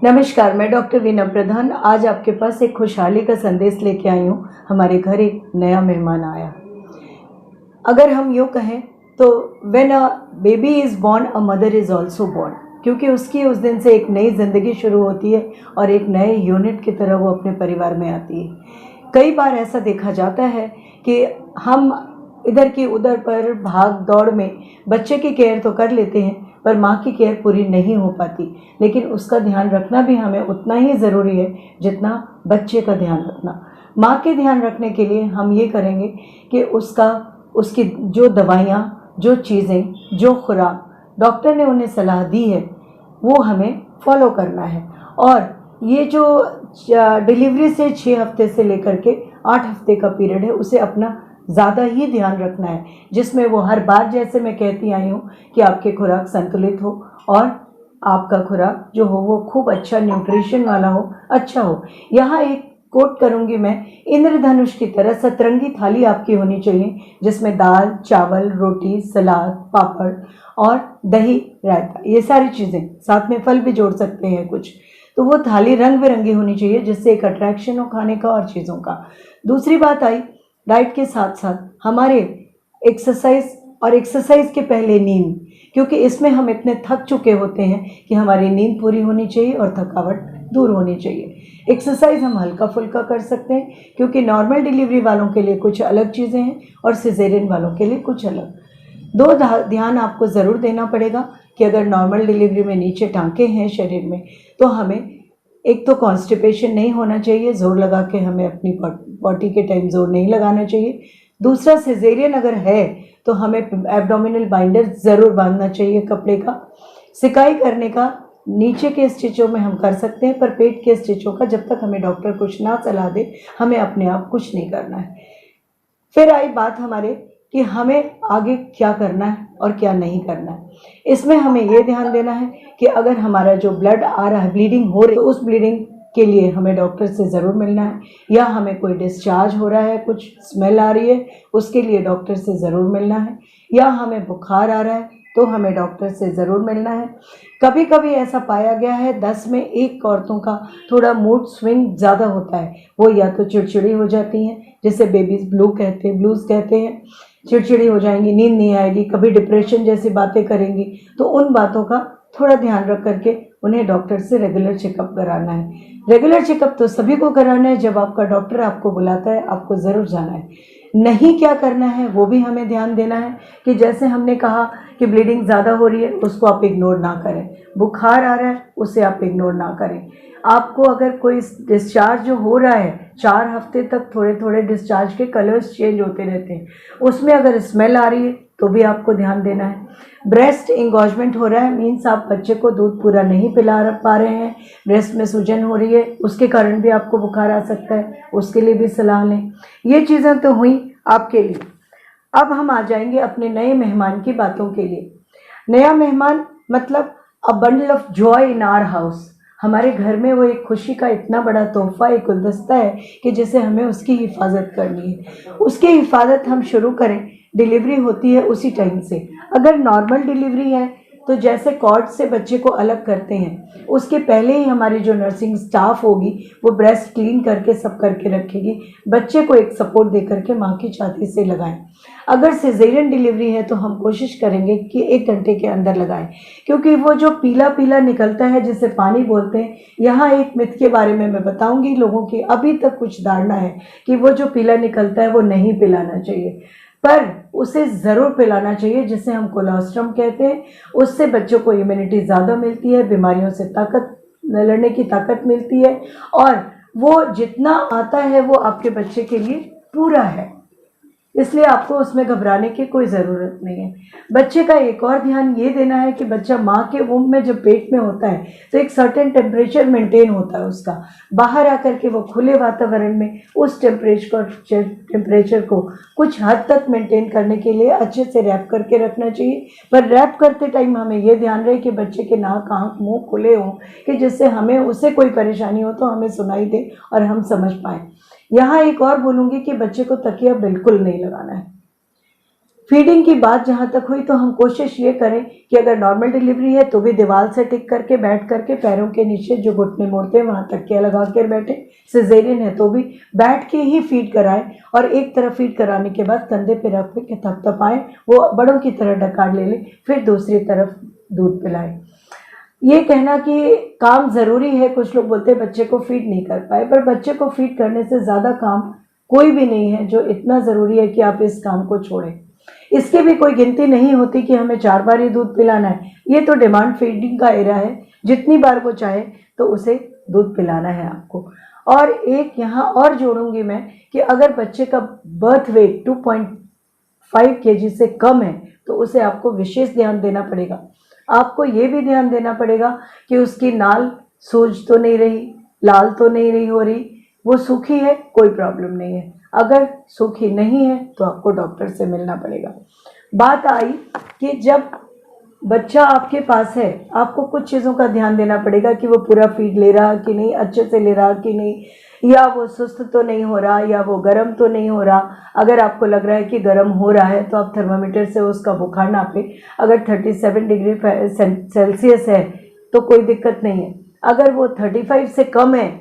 नमस्कार, मैं डॉक्टर वीना प्रधान आज आपके पास एक खुशहाली का संदेश लेके आई हूँ। हमारे घर एक नया मेहमान आया। अगर हम यूँ कहें तो when a baby is born a mother is also born, क्योंकि उसकी उस दिन से एक नई ज़िंदगी शुरू होती है और एक नए यूनिट की तरह वो अपने परिवार में आती है। कई बार ऐसा देखा जाता है कि हम इधर की उधर पर भाग दौड़ में बच्चे की केयर तो कर लेते हैं, पर माँ की केयर पूरी नहीं हो पाती। लेकिन उसका ध्यान रखना भी हमें उतना ही ज़रूरी है जितना बच्चे का ध्यान रखना। माँ के ध्यान रखने के लिए हम ये करेंगे कि उसकी जो दवाइयाँ, जो चीज़ें, जो खुराक डॉक्टर ने उन्हें सलाह दी है वो हमें फॉलो करना है। और ये जो डिलीवरी से 6 हफ्ते से लेकर के 8 हफ्ते का पीरियड है उसे अपना ज़्यादा ही ध्यान रखना है, जिसमें वो हर बार जैसे मैं कहती आई हूँ कि आपके खुराक संतुलित हो और आपका खुराक जो हो वो खूब अच्छा न्यूट्रिशन वाला हो, अच्छा हो। यहाँ एक कोट करूँगी मैं, इंद्रधनुष की तरह सतरंगी थाली आपकी होनी चाहिए, जिसमें दाल, चावल, रोटी, सलाद, पापड़ और दही, रायता, ये सारी चीज़ें, साथ में फल भी जोड़ सकते हैं कुछ। तो वो थाली रंग बिरंगी होनी चाहिए, जिससे एक अट्रैक्शन हो खाने का और चीज़ों का। दूसरी बात आई डाइट के साथ साथ हमारे एक्सरसाइज, और एक्सरसाइज के पहले नींद, क्योंकि इसमें हम इतने थक चुके होते हैं कि हमारी नींद पूरी होनी चाहिए और थकावट दूर होनी चाहिए। एक्सरसाइज हम हल्का फुल्का कर सकते हैं, क्योंकि नॉर्मल डिलीवरी वालों के लिए कुछ अलग चीज़ें हैं और सिजेरियन वालों के लिए कुछ अलग। दो ध्यान आपको ज़रूर देना पड़ेगा कि अगर नॉर्मल डिलीवरी में नीचे टांके हैं शरीर में, तो हमें एक तो कॉन्स्टिपेशन नहीं होना चाहिए, जोर लगा के हमें अपनी पॉटी के टाइम जोर नहीं लगाना चाहिए। दूसरा, सिजेरियन अगर है तो हमें एब्डोमिनल बाइंडर ज़रूर बांधना चाहिए कपड़े का। सिकाई करने का नीचे के स्टिचों में हम कर सकते हैं, पर पेट के स्टिचों का जब तक हमें डॉक्टर कुछ ना सलाह दे हमें अपने आप कुछ नहीं करना है। फिर आई बात हमारे कि हमें आगे क्या करना है और क्या नहीं करना है। इसमें हमें ये ध्यान देना है कि अगर हमारा जो ब्लड आ रहा है, ब्लीडिंग हो रही है, तो उस ब्लीडिंग के लिए हमें डॉक्टर से ज़रूर मिलना है, या हमें कोई डिस्चार्ज हो रहा है, कुछ स्मेल आ रही है, उसके लिए डॉक्टर से ज़रूर मिलना है, या हमें बुखार आ रहा है तो हमें डॉक्टर से ज़रूर मिलना है। कभी कभी ऐसा पाया गया है 10 में 1 औरतों का थोड़ा मूड स्विंग ज़्यादा होता है, वो या तो चिड़चिड़ी हो जाती हैं, जिसे बेबीज ब्लूज़ कहते हैं, चिड़चिड़ी हो जाएंगी, नींद नहीं आएगी, कभी डिप्रेशन जैसी बातें करेंगी। तो उन बातों का थोड़ा ध्यान रख करके उन्हें डॉक्टर से रेगुलर चेकअप कराना है। रेगुलर चेकअप तो सभी को कराना है, जब आपका डॉक्टर आपको बुलाता है आपको ज़रूर जाना है। नहीं क्या करना है वो भी हमें ध्यान देना है कि जैसे हमने कहा कि ब्लीडिंग ज़्यादा हो रही है उसको आप इग्नोर ना करें, बुखार आ रहा है उसे आप इग्नोर ना करें। आपको अगर कोई डिस्चार्ज जो हो रहा है 4 हफ्ते तक थोड़े थोड़े डिस्चार्ज के कलर्स चेंज होते रहते हैं, उसमें अगर स्मेल आ रही है तो भी आपको ध्यान देना है। ब्रेस्ट इंगॉजमेंट हो रहा है, मीन्स आप बच्चे को दूध पूरा नहीं पिला पा रहे हैं, ब्रेस्ट में सूजन हो रही है, उसके कारण भी आपको बुखार आ सकता है, उसके लिए भी सलाह लें। ये चीज़ें तो हुई आपके लिए। अब हम आ जाएंगे अपने नए मेहमान की बातों के लिए। नया मेहमान मतलब a bundle of joy in our house. हमारे घर में वो एक खुशी का इतना बड़ा तोहफा, एक गुलदस्ता है कि जिसे हमें उसकी हिफाजत करनी है। उसकी हिफाजत हम शुरू करें, डिलीवरी होती है उसी टाइम से। अगर नॉर्मल डिलीवरी है तो जैसे कॉर्ड से बच्चे को अलग करते हैं, उसके पहले ही हमारी जो नर्सिंग स्टाफ होगी वो ब्रेस्ट क्लीन करके सब करके रखेगी, बच्चे को एक सपोर्ट दे करके माँ की छाती से लगाएं। अगर सिजेरियन डिलीवरी है तो हम कोशिश करेंगे कि 1 घंटे के अंदर लगाएं, क्योंकि वो जो पीला पीला निकलता है जिसे पानी बोलते हैं, यहाँ एक मिथ के बारे में मैं बताऊंगी। लोगों की अभी तक कुछ धारणा है कि वो जो पीला निकलता है वो नहीं पिलाना चाहिए, पर उसे ज़रूर पिलाना चाहिए, जिसे हम कोलोस्ट्रम कहते हैं। उससे बच्चों को इम्यूनिटी ज़्यादा मिलती है, बीमारियों से ताकत लड़ने की ताकत मिलती है, और वो जितना आता है वो आपके बच्चे के लिए पूरा है, इसलिए आपको उसमें घबराने की कोई ज़रूरत नहीं है। बच्चे का एक और ध्यान ये देना है कि बच्चा माँ के वुम्ब में जब पेट में होता है तो एक सर्टेन टेम्परेचर मेंटेन होता है उसका, बाहर आकर के वो खुले वातावरण में उस टेम्परेचर को कुछ हद तक मेंटेन करने के लिए अच्छे से रैप करके रखना चाहिए। पर रैप करते टाइम हमें ये ध्यान रहे कि बच्चे के नाक, आँख, मुँह खुले हों, कि जिससे हमें उसे कोई परेशानी हो तो हमें सुनाई दे और हम समझ पाएँ। यहाँ एक और बोलूँगी कि बच्चे को तकिया बिल्कुल नहीं लगाना है। फीडिंग की बात जहाँ तक हुई तो हम कोशिश ये करें कि अगर नॉर्मल डिलीवरी है तो भी दीवार से टिक करके बैठ करके पैरों के नीचे जो घुटने मोड़ते हैं वहाँ तकिया लगा कर बैठे। सिजेरियन है तो भी बैठ के ही फीड कराएं और एक तरफ फीड कराने के बाद कंधे पे रख के थपथपाएं, वो बड़ों की तरह डकार ले लें, फिर दूसरी तरफ दूध पिलाएं। ये कहना कि काम ज़रूरी है, कुछ लोग बोलते हैं बच्चे को फीड नहीं कर पाए, पर बच्चे को फीड करने से ज़्यादा काम कोई भी नहीं है जो इतना ज़रूरी है कि आप इस काम को छोड़ें। इसकी भी कोई गिनती नहीं होती कि हमें 4 बार ही दूध पिलाना है। ये तो डिमांड फीडिंग का एरा है, जितनी बार वो चाहे तो उसे दूध पिलाना है आपको। और एक यहाँ और जोड़ूंगी मैं कि अगर बच्चे का बर्थ वेट 2.5 kg से कम है तो उसे आपको विशेष ध्यान देना पड़ेगा। आपको ये भी ध्यान देना पड़ेगा कि उसकी नाल सूज तो नहीं रही, लाल तो नहीं रही हो रही, वो सूखी है कोई प्रॉब्लम नहीं है। अगर सूखी नहीं है तो आपको डॉक्टर से मिलना पड़ेगा। बात आई कि जब बच्चा आपके पास है आपको कुछ चीज़ों का ध्यान देना पड़ेगा कि वो पूरा फीड ले रहा कि नहीं, अच्छे से ले रहा कि नहीं, या वो सुस्त तो नहीं हो रहा, या वो गर्म तो नहीं हो रहा। अगर आपको लग रहा है कि गर्म हो रहा है तो आप थर्मामीटर से उसका बुखार नापें। अगर 37 डिग्री सेल्सियस है तो कोई दिक्कत नहीं है। अगर वो 35 से कम है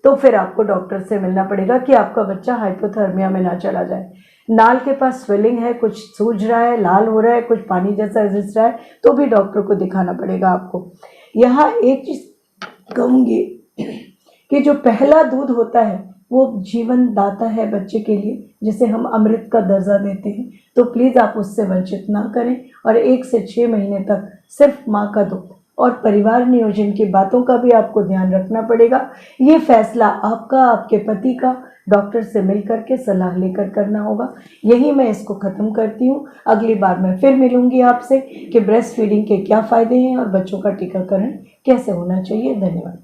तो फिर आपको डॉक्टर से मिलना पड़ेगा कि आपका बच्चा हाइपोथर्मिया में ना चला जाए। नाल के पास स्वेलिंग है, कुछ सूज रहा है, लाल हो रहा है, कुछ पानी जैसा रिस रहा है तो भी डॉक्टर को दिखाना पड़ेगा आपको। यहाँ एक चीज़ कहूँगी कि जो पहला दूध होता है वो जीवन दाता है बच्चे के लिए, जिसे हम अमृत का दर्जा देते हैं, तो प्लीज़ आप उससे वंचित ना करें। और 1 से 6 महीने तक सिर्फ माँ का दूध और परिवार नियोजन की बातों का भी आपको ध्यान रखना पड़ेगा। ये फैसला आपका, आपके पति का डॉक्टर से मिल करके सलाह लेकर करना होगा। यही मैं इसको ख़त्म करती हूँ। अगली बार मैं फिर मिलूँगी आपसे कि ब्रेस्ट फीडिंग के क्या फ़ायदे हैं और बच्चों का टीकाकरण कैसे होना चाहिए। धन्यवाद।